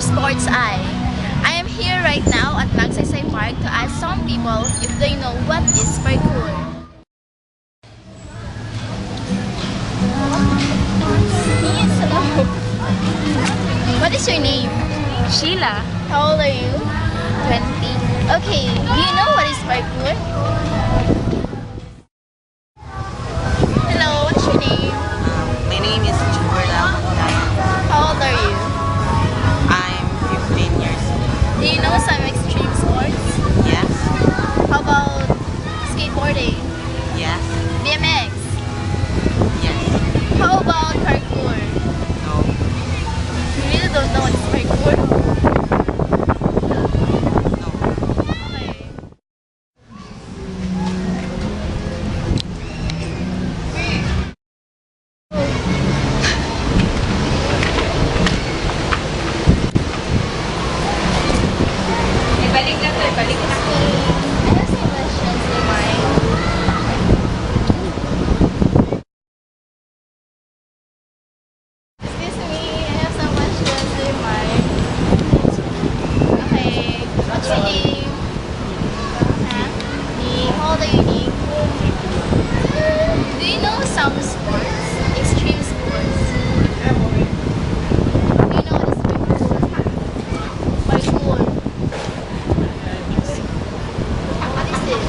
Sports Eye. I am here right now at Magsaysay Park to ask some people if they know what is parkour. Yes, hello. What is your name? Sheila. How old are you? 20. Okay, do you know what is parkour? Hello, what is your name? My name is Jordan. How old are you? I'm 15 years old. Do you know some extreme sports? Yes? How about skateboarding? Yes? BMX? Yes? How about parkour? No? You really don't know what is parkour? No? Okay. Ibalik lang to, ibalik lang. I have some questions in mind. Excuse me, I have some questions in mind. Okay, what's your name? Huh? Nick. How old are you, Nick? Do you know some sports? Extreme sports? Do you know what is parkour? Parkour. What is it?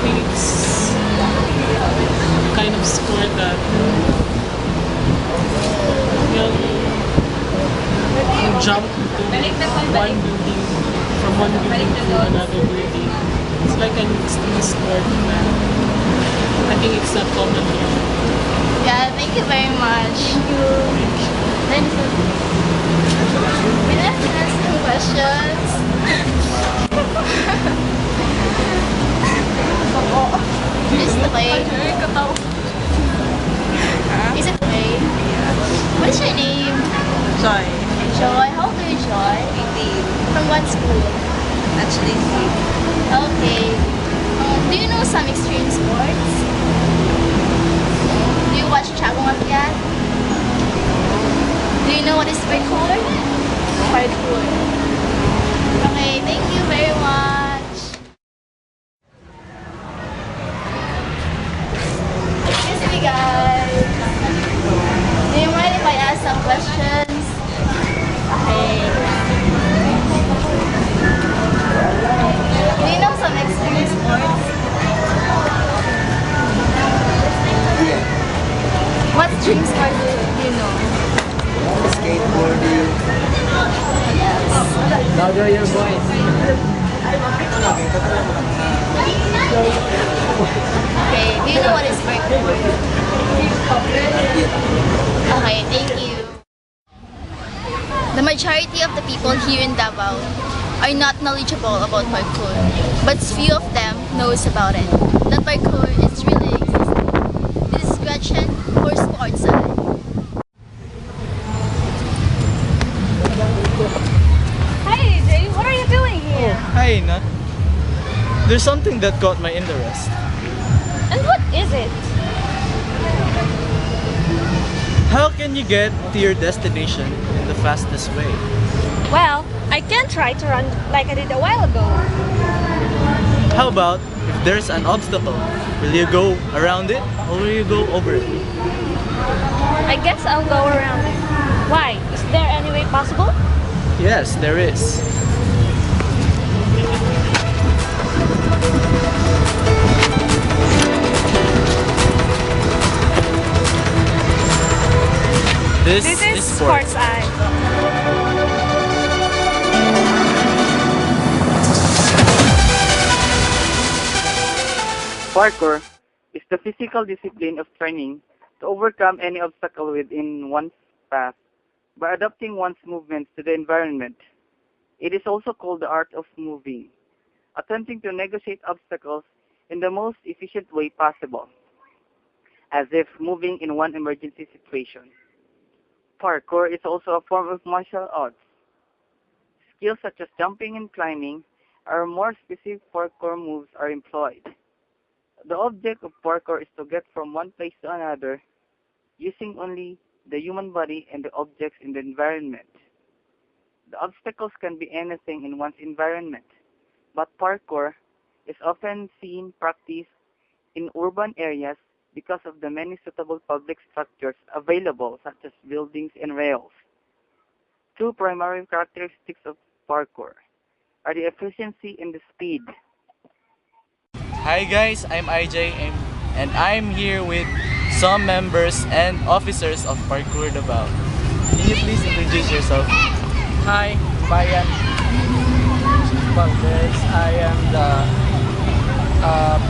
It's kind of sport that you jump into one building from one building to another building. It's like an extreme sport that I think it's not common here. Yeah, thank you very much. Then we have to ask some questions. Is it okay? Is it okay? What is your name? Joy. Joy. How old are you, Joy? 18. From what school? Actually, see. Okay. Do you know some extreme sports? Do you watch Chagong Akyat? Do you know what is parkour? Parkour. Okay, thank you very much. Excuse me, guys. Do you mind if I ask some questions? Okay. Do you know some extreme sports? What extreme sport do you know? Skateboarding. Louder your voice. Okay, do you know what is parkour? Okay, thank you. The majority of the people here in Davao are not knowledgeable about parkour, but few of them knows about it. That parkour is really existing. This is Gretchen for Sports Eye. Hi, Jay. What are you doing here? Hi, Ina. There's something that caught my interest. And what is it? How can you get to your destination in the fastest way? Well, I can try to run like I did a while ago. How about if there's an obstacle? Will you go around it or will you go over it? I guess I'll go around it. Why? Is there any way possible? Yes, there is. This is Sports Eye. Parkour is the physical discipline of training to overcome any obstacle within one's path by adapting one's movements to the environment. It is also called the art of moving, attempting to negotiate obstacles in the most efficient way possible, as if moving in one emergency situation. Parkour is also a form of martial arts. Skills such as jumping and climbing or more specific parkour moves are employed. The object of parkour is to get from one place to another using only the human body and the objects in the environment. The obstacles can be anything in one's environment, but parkour is often seen practiced in urban areas because of the many suitable public structures available, such as buildings and rails. Two primary characteristics of parkour are the efficiency and the speed. Hi guys, I'm IJ and I'm here with some members and officers of Parkour Davao. Can you please introduce yourself? Hi, Bayan. Well, guys, I am the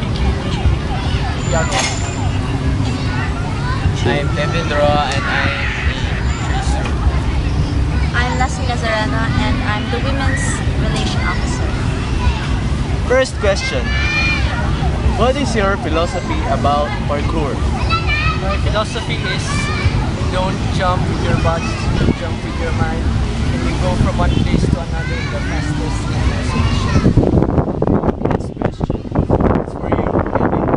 PQD Piano. I'm Kevin Roa and I'm a tracer. I'm Lassie Nazarena and I'm the Women's Relation Officer. First question. What is your philosophy about parkour? My philosophy is don't jump with your body, jump with your mind, and you go from one place to another in the fastest and most efficient. Next question. It's for you, Kevin.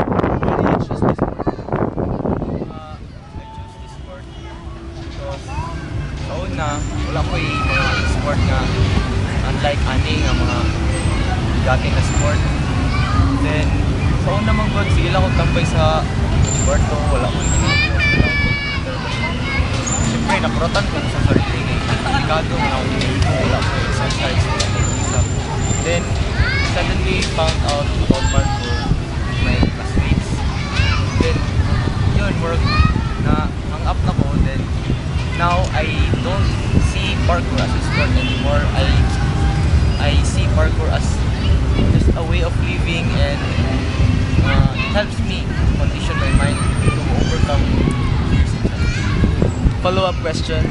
Why did you choose this sport? I chose this sport because sa una, wala ko mga sport nga unlike ani nga mga dati na sport. Then, sa una mang god, sige lang akong tambay sa sport ko, wala ko siyempre, naprotan ko sa sarili ko. Delikado nga ako, wala ko exercise. Then, suddenly found out about parkour with my classmates. Then, yun, more na hang up na ko. Then, now I don't see parkour as a sport anymore. I see parkour as just a way of living, and it helps me condition my mind to overcome fears and challenges. Follow-up question.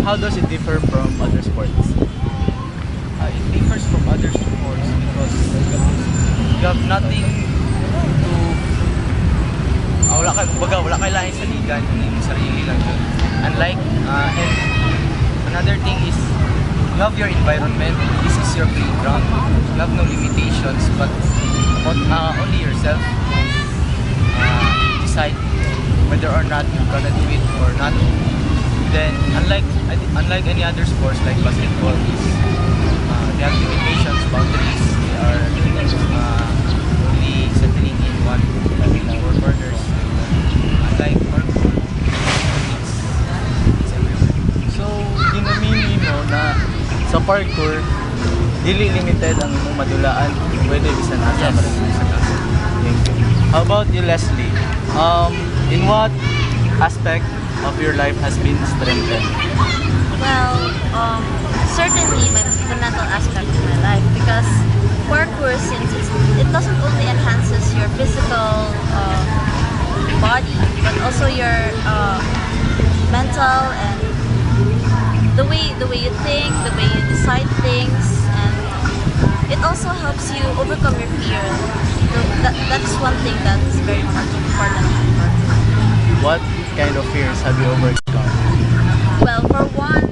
How does it differ from other sports? It differs from other sports because you have nothing to wala kay lain sa ligan, yung sarili lang yun. Unlike and another thing is you have your environment. This is your playground. You have no limitations, but only yourself decide whether or not you're gonna do it or not. Then, unlike any other sports like basketball, they have limitations, boundaries. They are only settling in one, four corners. Unlike parkour, it's everywhere. So, ginamini mo na sa parkour, dili limited ang imong madulaan, pwede bisan asa pa rin sa kaso. Thank you. How about you, Leslie? In what aspect of your life has been strengthened? Well, certainly the mental aspect of my life, because parkour, since it doesn't only enhances your physical body, but also your mental and the way you think, the way you decide things, and it also helps you overcome your fear. So that's one thing that is very much important. What kind of fears have you overcome? Well, for one,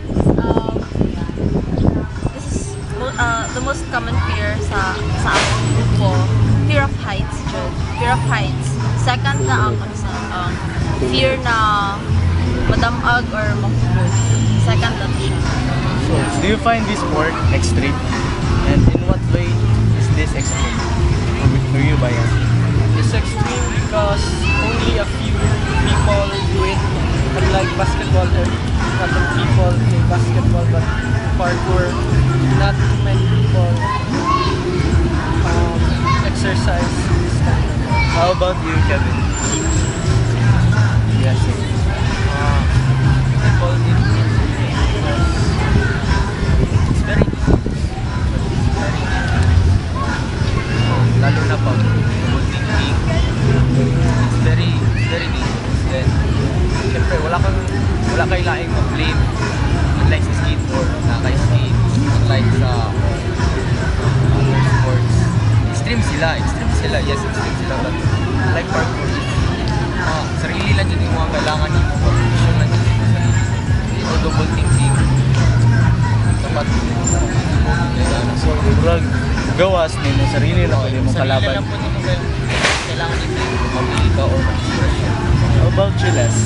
this is the most common fear sa aming grupo, fear of heights. Fear of heights. Second na ang fear na madamag or mahulog. Second na siya. So, do you find this sport extreme? And in what way is this extreme for you, Bayan? It's extreme because only a few people do it. Unlike basketball, there are a lot of people play basketball, but parkour, not too many people exercise this kind of thing. How about you, Kevin? Yes. I call it because it's very easy. Lalo na pag double thinking, it's very dangerous. Then, siyempre, wala kay laing mag-blame. Unlike sa skateboard, naka-skate. Unlike sa other sports. Extreme sila. Yes, extreme sila. But like parkour, sarili lang dyan yung mga kailangan nyo. Condition lang dyan yung sarili. O double thinking. Sapat. So, murag gawas nimo sarili lang pwede mong Sarili kalaban. lang po nito kailangan nito mabili ka or mag-expression. How about you, Les?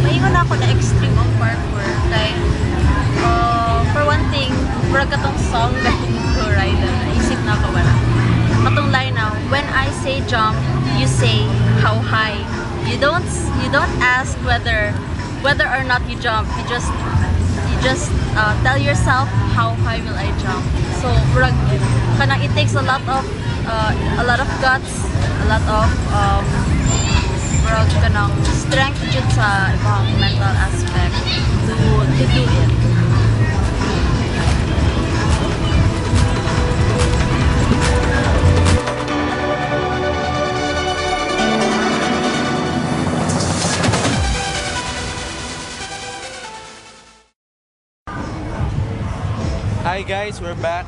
Maingon ako na extreme ang parkour. Like, for one thing, murag katong song that go right na naisip na ako wala. Katong line now, when I say jump, you say how high. You don't ask whether or not you jump. You just tell yourself how high will I jump. So murag kanang it takes a lot of guts, a lot of murag kanang strength jud sa ibang mental aspect to do it. Hi guys, we're back,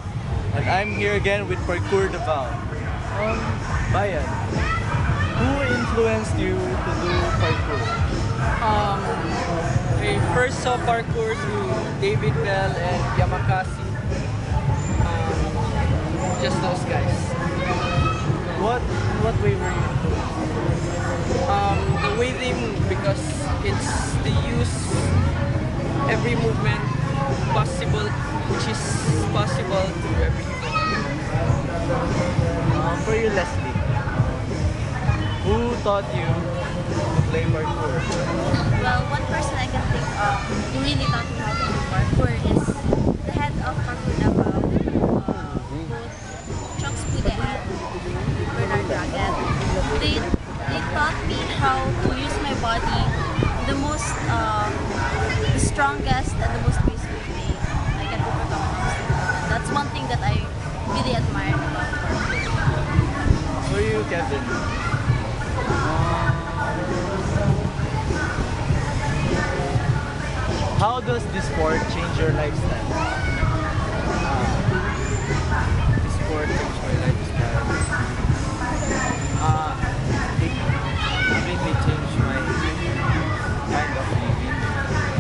and I'm here again with Parkour Davao. Bayan, who influenced you to do parkour? I first saw parkour through David Bell and Yamakasi. Just those guys. What way were you influenced? The way they move, because they use every movement possible, which is possible to every human. For you, Leslie, who taught you to play parkour? Well, one person I can think of who really taught me how to do parkour is the head of Parkour Davao, both Chunks Pude and Bernard Dragon. They taught me how to use my body the strongest and the most graceful way I can overcome an obstacle. And that's one thing that I really admire about parkour. For you, Kevin, how does this sport change your lifestyle? This sport changed my lifestyle. It completely changed my kind of living.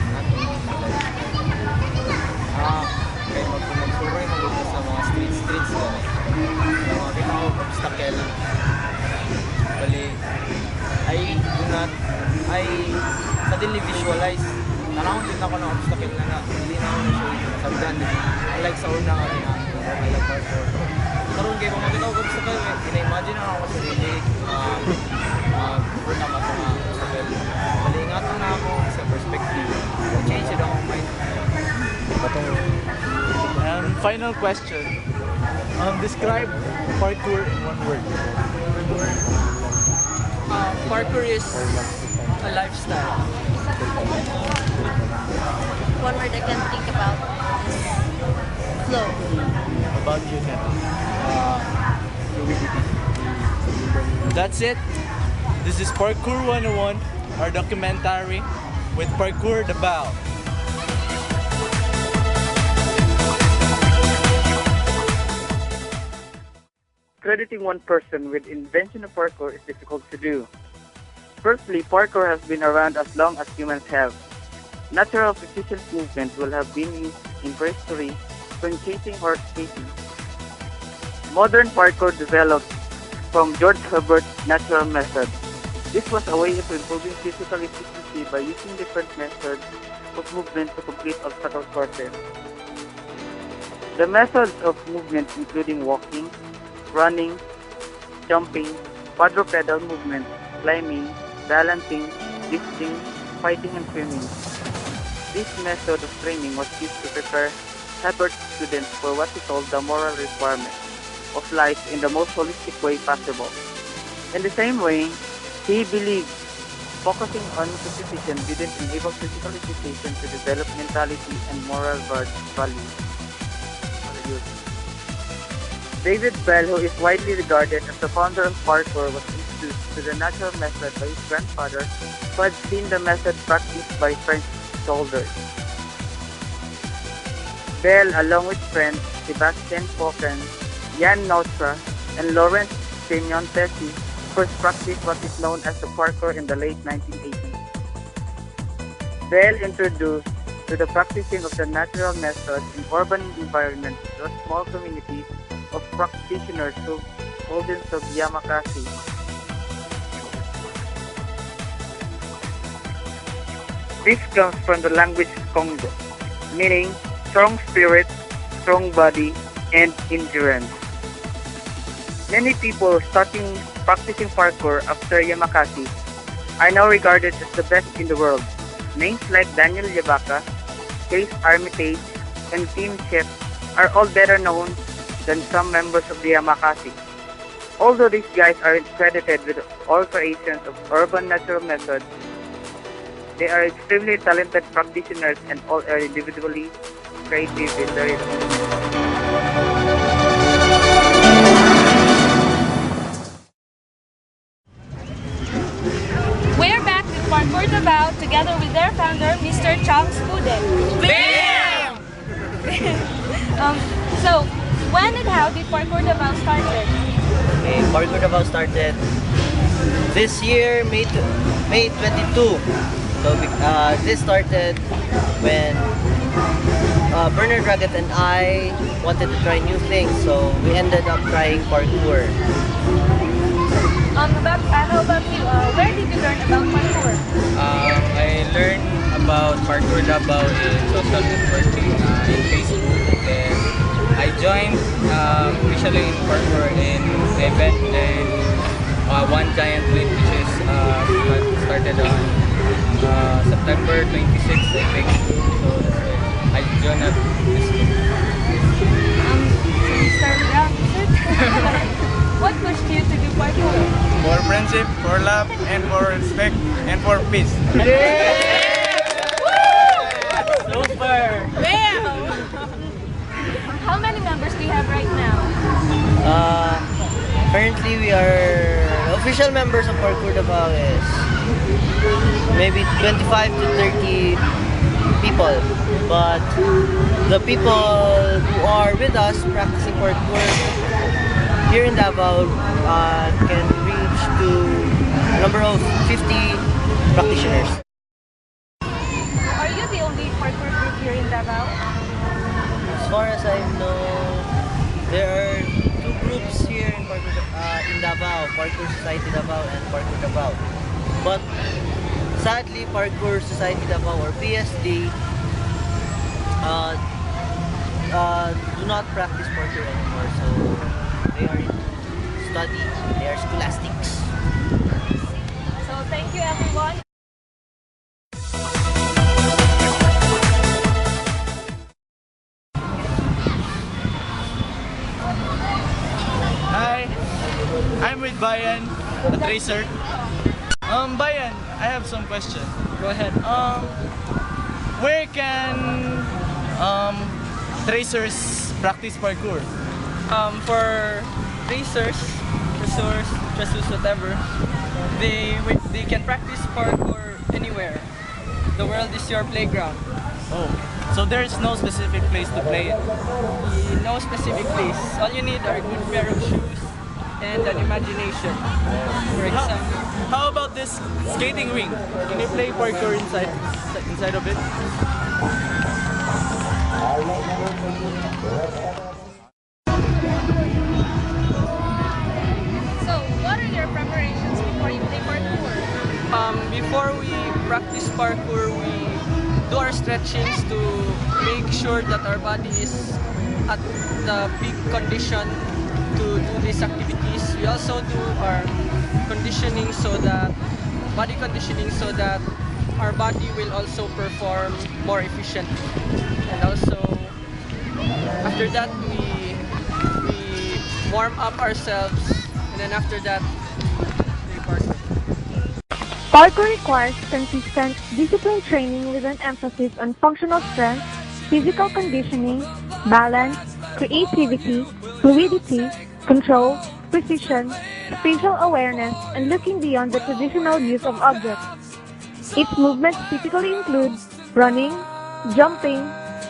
Not only my lifestyle. Kaya magsuroy magulo sa mga streets gani. Makita ko obstacle. Bali, I suddenly visualize. Tanawin din ako ng obstacle na hindi na ako na-show sabdan. Unlike sa una nga I like parkour. Karoon kayo kung makita ko obstacle, ina-imagine ako sa sarili mag-overcome ako ng obstacle. Bali, ingatan na ako sa perspective. Change it akong mind. And final question, describe parkour in one word. Parkour is a lifestyle. One word I can think about is flow. About you, Kevin. That's it. This is Parkour 101, our documentary with Parkour Davao. Crediting one person with invention of parkour is difficult to do. Firstly, parkour has been around as long as humans have. Natural precision movements will have been used in prehistory when chasing or skating. Modern parkour developed from George Herbert's natural method. This was a way of improving physical efficiency by using different methods of movement to complete obstacle courses. The methods of movement including walking, running, jumping, quadrupedal movement, climbing, balancing, lifting, fighting, and swimming. This method of training was used to prepare Herbert's students for what he called the moral requirement of life in the most holistic way possible. In the same way, he believed focusing on precision didn't enable physical education to develop mentality and moral values. David Bell, who is widely regarded as the founder of parkour, was introduced to the natural method by his grandfather, who had seen the method practiced by French soldiers. Bell, along with friends Sebastian Faucon, Jan Notre, and Laurent Signon-Tessy, first practiced what is known as the parkour in the late 1980s. Bell introduced to the practicing of the natural method in urban environments to a small community of practitioners who province of Yamakasi. This comes from the language Congo, meaning strong spirit, strong body, and endurance. Many people starting practicing parkour after Yamakasi are now regarded as the best in the world. Names like Daniel Yabaka, Chase Armitage, and Team Chef are all better known than some members of the Yamakasi. Although these guys aren't credited with all creations of urban natural methods, they are extremely talented practitioners and all are individually creative in their own. We're back with Parkour Davao together with their founder, Mr. Chong Spuden. Bam! So, when and how did Parkour Davao started? Okay, Parkour Davao started this year, May 22. So this started when Bernard Raggett and I wanted to try new things, so we ended up trying parkour. How about you? Where did you learn about parkour? I learned about Parkour Davao in social networking in Facebook. Then I joined officially in parkour in event and One Giant Leap, which is started on September 26th, I think. So that's why I joined up this group. So you started out with it? What pushed you to do parkour? For friendship, for love, and for respect, and for peace. Super! How many members do you have right now? Currently we are official members of Parkour Davao is maybe 25 to 30 people, but the people who are with us practicing parkour here in Davao can reach to a number of 50 practitioners. Are you the only parkour group here in Davao? As far as I know, there are two groups here in Davao, Parkour Society Davao and Parkour Davao. But sadly, Parkour Society Davao or PSD do not practice parkour anymore, so they are in study, they are scholastics. So thank you everyone. Hi, I'm with Bayan, the tracer. Bayan, I have some question. Go ahead. Where can tracers practice parkour? For racers, dressers, whatever, they can practice parkour anywhere. The world is your playground. Oh, so there is no specific place to play it. No specific place. All you need are a good pair of shoes and an imagination. For example, How about this skating ring? Can you play parkour inside of it? So what are your preparations before you play parkour? before we practice parkour, we do our stretchings to make sure that our body is at the peak condition to do these activities. We also do our conditioning body conditioning so that our body will also perform more efficiently. And also, after that, we warm up ourselves, and then after that, we parkour. Parkour requires consistent, disciplined training with an emphasis on functional strength, physical conditioning, balance, creativity, fluidity, control, precision, spatial awareness, and looking beyond the traditional use of objects. Its movements typically include running, jumping,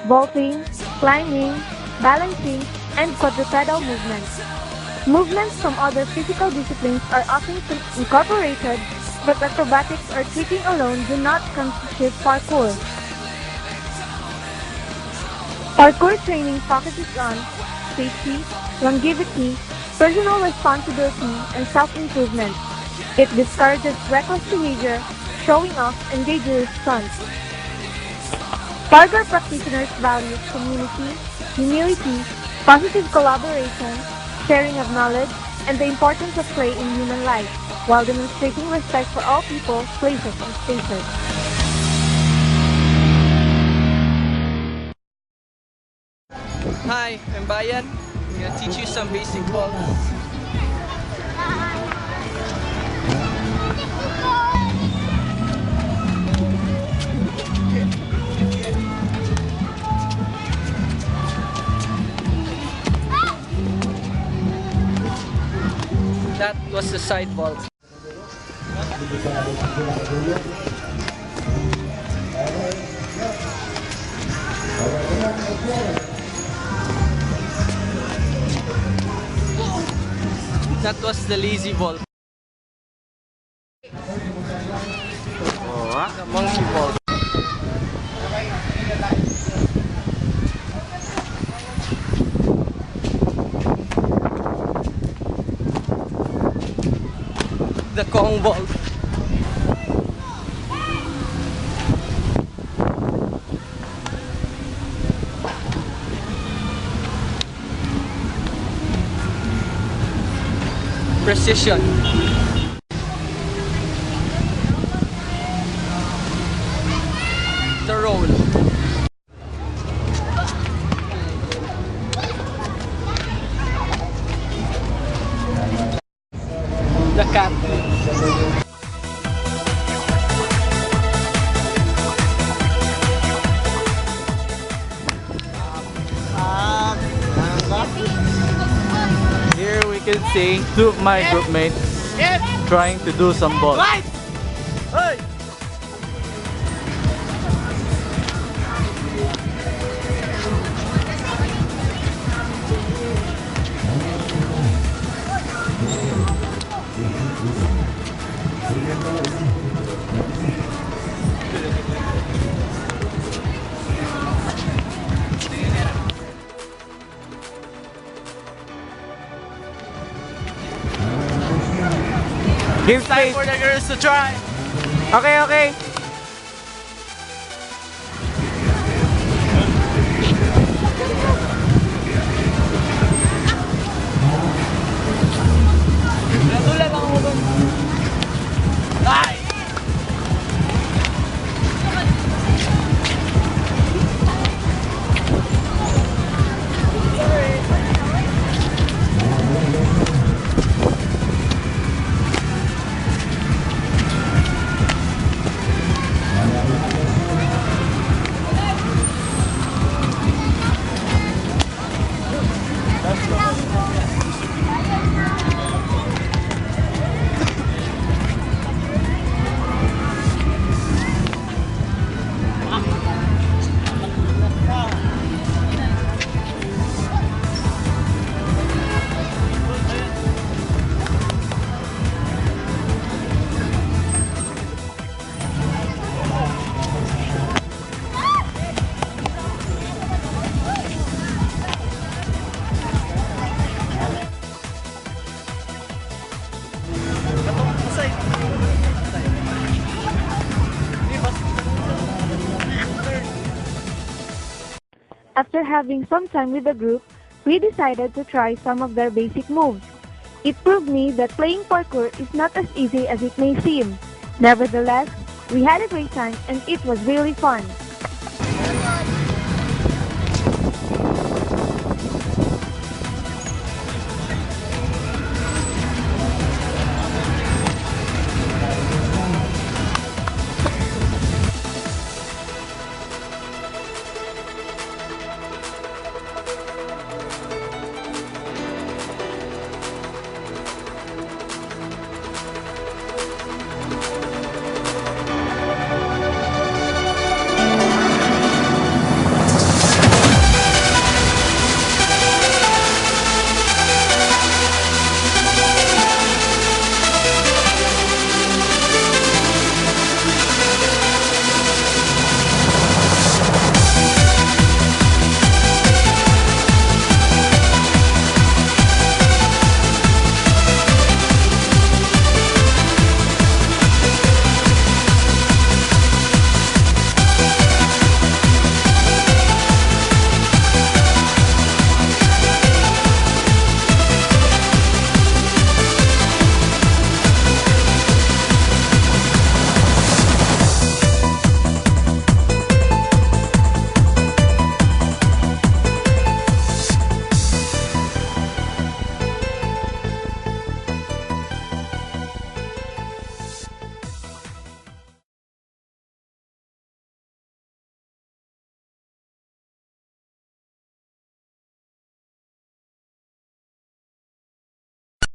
vaulting, climbing, balancing, and quadrupedal movements. Movements from other physical disciplines are often incorporated, but acrobatics or tricking alone do not constitute parkour. Parkour training focuses on safety, longevity, personal responsibility, and self-improvement. It discourages reckless behavior, showing off, and dangerous stunts. Parkour practitioners value community, humility, positive collaboration, sharing of knowledge, and the importance of play in human life, while demonstrating respect for all people, places, and spaces. Hi, I'm Bayan. I'm gonna teach you some basic balls. That was the side ball. That was the lazy ball. The monkey ball. The Kong ball. Precision. The roll. The cat. Here we can see two of my group mates trying to do some balls. Hey! Give Time space. for the girls to try. Okay, okay. After having some time with the group, we decided to try some of their basic moves. It proved me that playing parkour is not as easy as it may seem. Nevertheless, we had a great time and it was really fun.